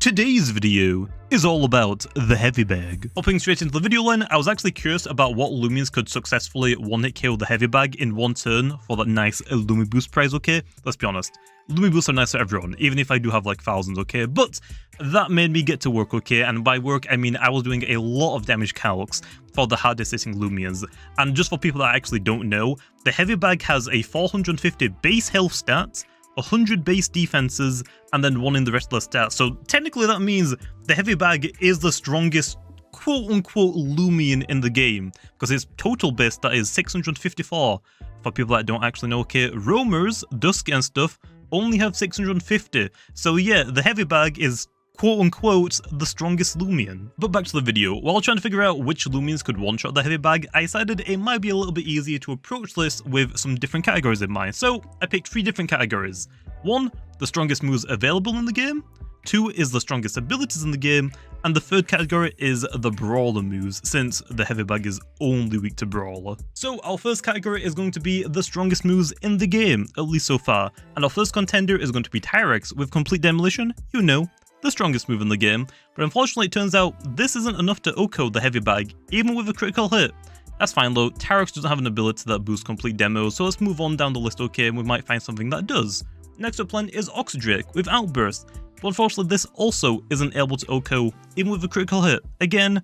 Today's video is all about the heavy bag. Hopping straight into the video then, I was actually curious about what Loomians could successfully one-hit KO the heavy bag in one turn for that nice Lumi boost prize, okay? Let's be honest. Lumi boosts are nice for everyone, even if I do have like thousands, okay? But that made me get to work, okay? And by work, I mean I was doing a lot of damage calcs for the hardest hitting Loomians. And just for people that actually don't know, the heavy bag has a 450 base health stat, 100 base defenses, and then 1 in the rest of the stats. So technically that means the heavy bag is the strongest quote-unquote Loomian in the game, because its total base stat is 654. For people that don't actually know, okay, roamers, Dusky and stuff only have 650. So yeah, the heavy bag is quote-unquote the strongest Loomian. But back to the video, while trying to figure out which Loomians could one-shot the heavy bag, I decided it might be a little bit easier to approach this with some different categories in mind. So I picked 3 different categories. 1, the strongest moves available in the game. 2 is the strongest abilities in the game. And the 3rd category is the brawler moves, since the heavy bag is only weak to brawler. So our first category is going to be the strongest moves in the game, at least so far. And our first contender is going to be Tyrex with complete demolition, you know, the strongest move in the game, but unfortunately it turns out this isn't enough to OHKO the heavy bag, even with a critical hit. That's fine though, Tyrex doesn't have an ability that boosts complete demo, so let's move on down the list, okay, and we might find something that does. Next up then is Oxydrake with Outburst, but unfortunately this also isn't able to OHKO, even with a critical hit. Again,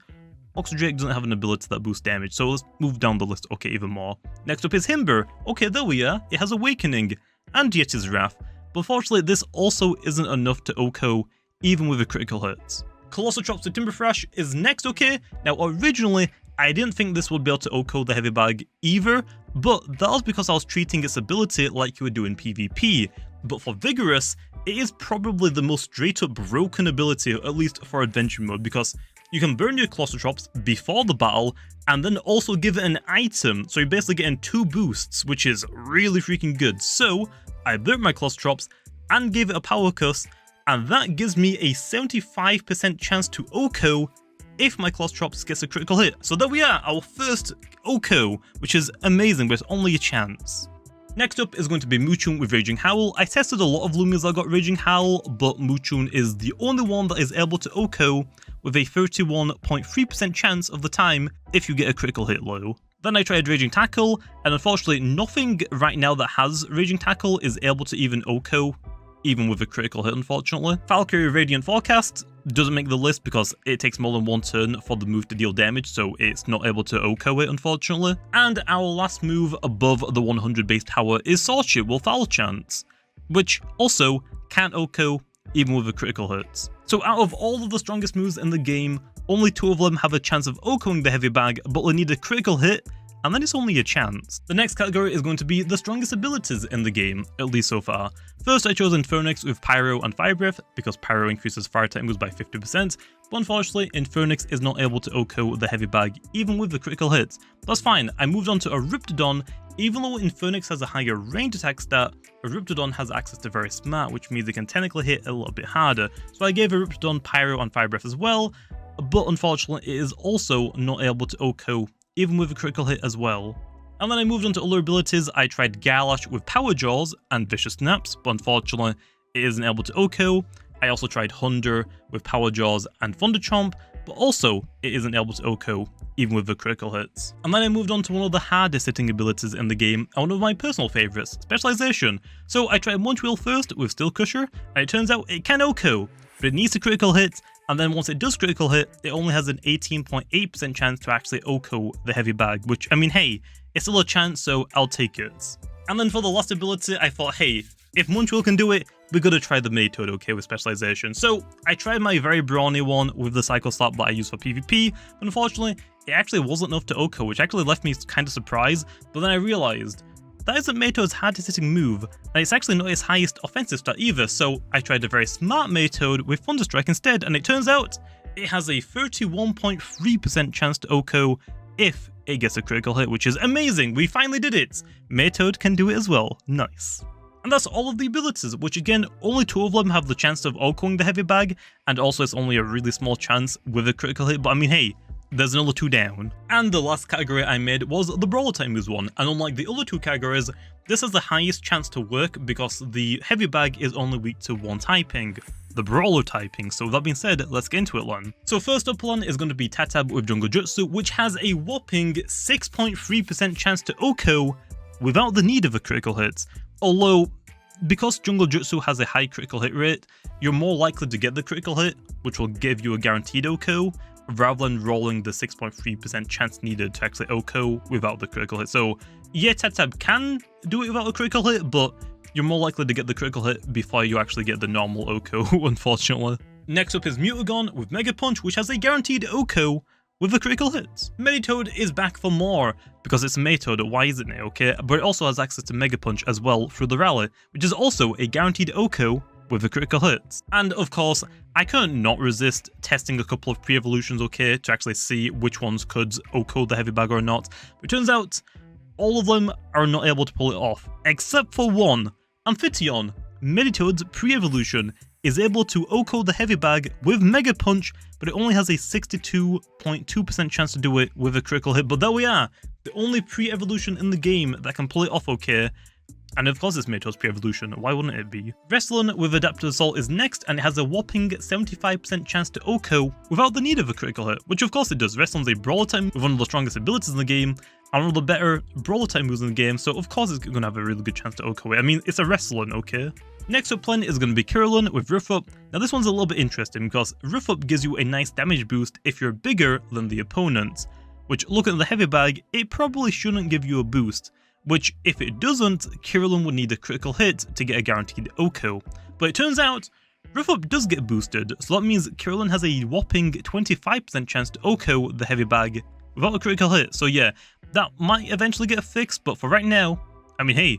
Oxydrake doesn't have an ability that boosts damage, so let's move down the list, okay, even more. Next up is Himber, okay, there we are, it has Awakening, and Yeti's Wrath, but unfortunately this also isn't enough to OHKO, even with a critical hit. Colossal Chops with Timber Thrash is next, okay? Now originally, I didn't think this would be able to OHKO the heavy bag either, but that was because I was treating its ability like you would do in PvP. But for Vigorous, it is probably the most straight up broken ability, at least for adventure mode, because you can burn your Colossal Chops before the battle, and then also give it an item, so you're basically getting 2 boosts, which is really freaking good. So, I burnt my Colossal Chops and gave it a Power Cuss, and that gives me a 75% chance to OHKO if my Colossal Chops gets a critical hit. So there we are, our first OHKO, which is amazing, but it's only a chance. Next up is going to be Mootoon with Virgin Howl. I tested a lot of Loomians that got Virgin Howl, but Mootoon is the only one that is able to OHKO with a 31.3% chance of the time if you get a critical hit low. Then I tried Raging Tackle, and unfortunately nothing right now that has Raging Tackle is able to even OHKO, even with a critical hit, unfortunately. Valkyrie Radiant Forecast doesn't make the list because it takes more than 1 turn for the move to deal damage, so it's not able to OHKO it, unfortunately. And our last move above the 100 base tower is Sawship with Foul Chance, which also can't OHKO even with a critical hit. So out of all of the strongest moves in the game, only 2 of them have a chance of OHKOing the heavy bag, but they need a critical hit, and then it's only a chance. The next category is going to be the strongest abilities in the game, at least so far. First I chose Infernix with Pyro and Fire Breath, because Pyro increases fire type moves by 50%, but unfortunately Infernix is not able to OHKO the heavy bag, even with the critical hits. That's fine, I moved on to a Riptidon. Even though Infernix has a higher range attack stat, a Riptidon has access to Very Smart, which means it can technically hit a little bit harder. So I gave a Riptidon Pyro and Fire Breath as well, but unfortunately it is also not able to OHKO even with a critical hit as well. And then I moved on to other abilities. I tried Garlash with Power Jaws and Vicious Snaps, but unfortunately it isn't able to OHKO. I also tried Hunder with Power Jaws and Thunder Chomp, but also it isn't able to OHKO even with the critical hits. And then I moved on to one of the hardest hitting abilities in the game, and one of my personal favourites, Specialization. So I tried Munch Wheel first with Steel Crusher, and it turns out it can OHKO, but it needs a critical hit, and then once it does critical hit, it only has an 18.8% chance to actually OHKO the heavy bag, which, I mean, hey, it's still a chance, so I'll take it. And then for the last ability, I thought, hey, if Munchwheel can do it, we gotta try the Matoad, okay, with Specialization. So I tried my very brawny one with the Cycle Slap that I use for PvP, but unfortunately, it actually wasn't enough to OHKO, which actually left me kind of surprised, but then I realized that isn't Matoad's hardest hitting move, and it's actually not his highest offensive stat either, so I tried a very smart Matoad with Thunderstrike instead, and it turns out it has a 31.3% chance to OHKO if it gets a critical hit, which is amazing. We finally did it. Matoad can do it as well. Nice. And that's all of the abilities, which again, only 2 of them have the chance of OHKOing the heavy bag, and also it's only a really small chance with a critical hit, but I mean, hey, there's another 2 down. And the last category I made was the Brawler type moves one, and unlike the other 2 categories, this has the highest chance to work because the Heavy Bag is only weak to 1 typing, the Brawler typing. So with that being said, let's get into it, Lan. So first up, Lan, is going to be Tatab with Jungle Jutsu, which has a whopping 6.3% chance to OHKO without the need of a critical hit. Although, because Jungle Jutsu has a high critical hit rate, you're more likely to get the critical hit, which will give you a guaranteed OHKO, rather than rolling the 6.3% chance needed to actually OHKO without the critical hit. So yeah, Tatab can do it without a critical hit, but you're more likely to get the critical hit before you actually get the normal OHKO, unfortunately. Next up is Mutagon with Mega Punch, which has a guaranteed OHKO with a critical hit. Meditoad is back for more, because it's a Metoad, why isn't it, okay? But it also has access to Mega Punch as well through the Rally, which is also a guaranteed OHKO with a critical hit. And of course, I couldn't not resist testing a couple of pre-evolutions, okay, to actually see which ones could OHKO the Heavy Bag or not. But it turns out, all of them are not able to pull it off, except for one. Amphition, Meditoad's pre-evolution, is able to OHKO the Heavy Bag with Mega Punch, but it only has a 62.2% chance to do it with a critical hit. But there we are, the only pre-evolution in the game that can pull it off, okay. And of course it's Meditoad's pre-evolution, why wouldn't it be? Wrestling with Adaptive Assault is next, and it has a whopping 75% chance to OHKO without the need of a critical hit, which of course it does. Wrestling's a Brawler type with one of the strongest abilities in the game, and one of the better Brawler type moves in the game, so of course it's going to have a really good chance to OHKO it. I mean, it's a Wrestling, okay? Next up, Plan is going to be Kirillin with Roof Up. Now this one's a little bit interesting because Roof Up gives you a nice damage boost if you're bigger than the opponent, which, looking at the Heavy Bag, it probably shouldn't give you a boost. Which, if it doesn't, Kirillin would need a critical hit to get a guaranteed OHKO. But it turns out, Roof Up does get boosted, so that means Kirillin has a whopping 25% chance to OHKO the Heavy Bag without a critical hit. So yeah, that might eventually get fixed, but for right now, I mean, hey,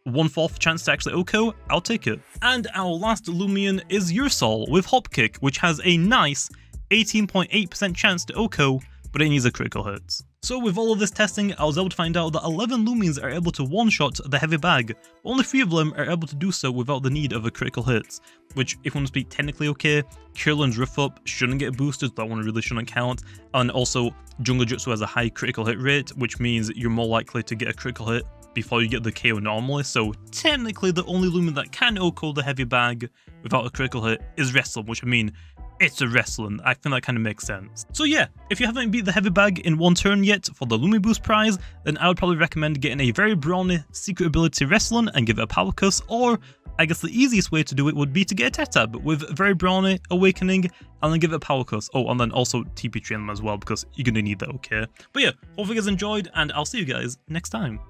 1/4 chance to actually OHKO, I'll take it. And our last Loomian is Ursol with Hop Kick, which has a nice 18.8% chance to OHKO, but it needs a critical hit. So with all of this testing, I was able to find out that 11 Loomians are able to one-shot the Heavy Bag, but only 3 of them are able to do so without the need of a critical hit, which, if you want to speak technically, okay, Kirillin's Roof Up shouldn't get boosted, so that one really shouldn't count, and also Jungle Jutsu has a high critical hit rate, which means you're more likely to get a critical hit before you get the KO normally, so technically the only Loomian that can OHKO the Heavy Bag without a critical hit is Wrestling, which I mean, it's a Wrestling. I think that kind of makes sense. So yeah, if you haven't beat the Heavy Bag in 1 turn yet for the Lumi Boost prize, then I would probably recommend getting a very brawny secret ability Wrestling and give it a Power Cuss, or I guess the easiest way to do it would be to get a Tatab with very brawny Awakening and then give it a Power Cuss. Oh, and then also TP train them as well because you're going to need that, okay? But yeah, hope you guys enjoyed and I'll see you guys next time.